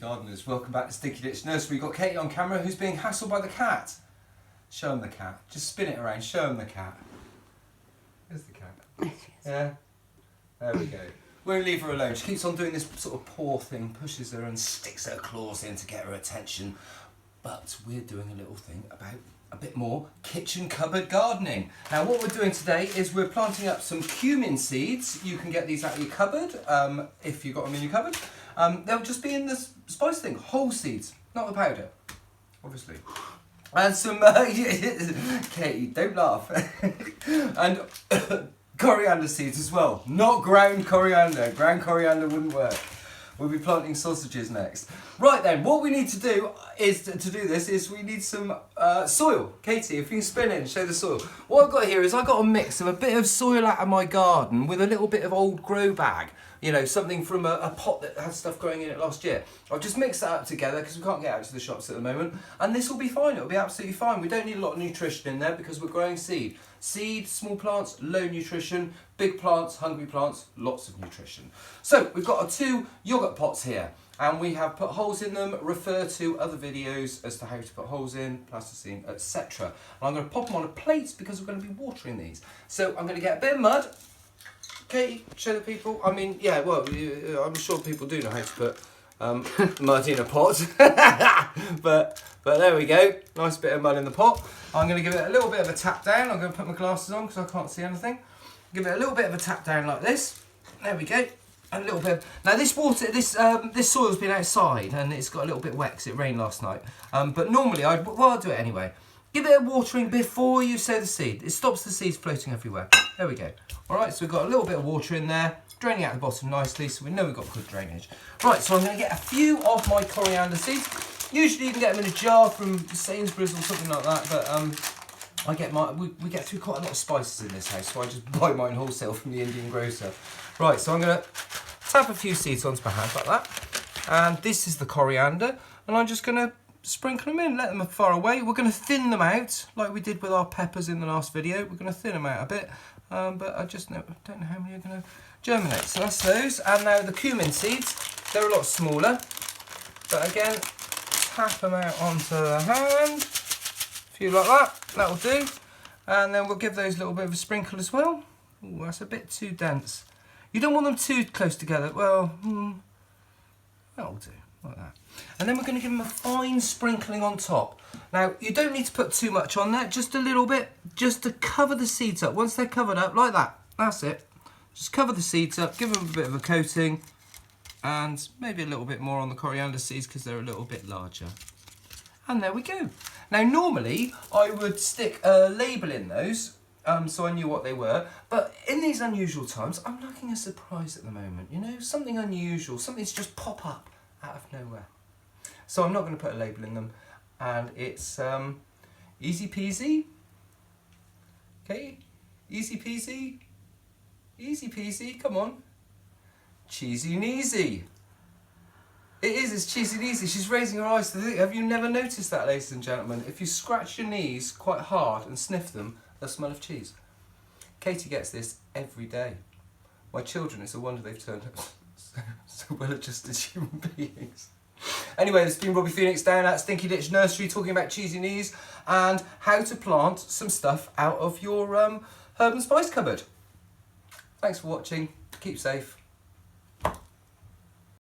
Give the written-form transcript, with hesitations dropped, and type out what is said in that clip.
gardeners, welcome back to Stinky Ditch Nursery. We've got Katie on camera who's being hassled by the cat. Show him the cat. Just spin it around, show him the cat. There's the cat. Yeah? There we go. We won't leave her alone. She keeps on doing this sort of paw thing, pushes her and sticks her claws in to get her attention. But we're doing a little thing about a bit more kitchen cupboard gardening. Now what we're doing today is we're planting up some cumin seeds. You can get these out of your cupboard if you've got them in your cupboard. They'll just be in the spice thing, whole seeds, not the powder, obviously. And some, Katie, don't laugh. And coriander seeds as well, not ground coriander. Ground coriander wouldn't work. We'll be planting sausages next. Right then, what we need to do is, to do this, is we need some soil. Katie, if you can spin it and show the soil. What I've got here is I've got a mix of a bit of soil out of my garden with a little bit of old grow bag. You know, something from a pot that had stuff growing in it last year. I've just mixed that up together because we can't get out to the shops at the moment. And this will be fine, it'll be absolutely fine. We don't need a lot of nutrition in there because we're growing seed. Seed, small plants, low nutrition. Big plants, hungry plants, lots of nutrition. So we've got our 2 yogurt pots here. And we have put holes in them. Refer to other videos as to how to put holes in, plasticine, etc. And I'm going to pop them on a plate because we're going to be watering these. So I'm going to get a bit of mud. Katie, show the people. I mean, yeah, well, I'm sure people do know how to put mud in a pot. but there we go. Nice bit of mud in the pot. I'm going to give it a little bit of a tap down. I'm going to put my glasses on because I can't see anything. Give it a little bit of a tap down like this. There we go. A little bit. Now this water, this soil's been outside and it's got a little bit wet because it rained last night. But normally I'll do it anyway. Give it a watering before you sow the seed. It stops the seeds floating everywhere. There we go. All right, so we've got a little bit of water in there, draining out the bottom nicely, so we know we've got good drainage. Right, so I'm going to get a few of my coriander seeds. Usually you can get them in a jar from Sainsbury's or something like that, but I get we get through quite a lot of spices in this house, so I just buy mine wholesale from the Indian grocer. Right, so I'm going to tap a few seeds onto my hand like that, and this is the coriander, and I'm just going to sprinkle them in, let them far away. We're going to thin them out like we did with our peppers in the last video. We're going to thin them out a bit, but I just don't know how many are going to germinate. So that's those. And now the cumin seeds, they're a lot smaller, but again, tap them out onto the hand. A few like that, that'll do. And then we'll give those a little bit of a sprinkle as well. Ooh, that's a bit too dense. You don't want them too close together. Well, that'll do, like that. And then we're going to give them a fine sprinkling on top. Now, you don't need to put too much on there, just a little bit, just to cover the seeds up. Once they're covered up, like that, that's it. Just cover the seeds up, give them a bit of a coating, and maybe a little bit more on the coriander seeds because they're a little bit larger. And there we go. Now, normally, I would stick a label in those, so I knew what they were. But in these unusual times, I'm looking a surprise at the moment. You know, something unusual, something's just pop up out of nowhere. So I'm not going to put a label in them, and it's easy peasy. Okay, easy peasy, easy peasy. Come on, cheesy neasy. It is. It's cheesy neasy. She's raising her eyes to the thing. Have you never noticed that, ladies and gentlemen? If you scratch your knees quite hard and sniff them, they'll smell of cheese. Katie gets this every day. My children, it's a wonder they've turned out so well-adjusted human beings. Anyway, this has been Robbie Phoenix down at Stinky Ditch Nursery talking about cheesy knees and how to plant some stuff out of your herb and spice cupboard. Thanks for watching. Keep safe.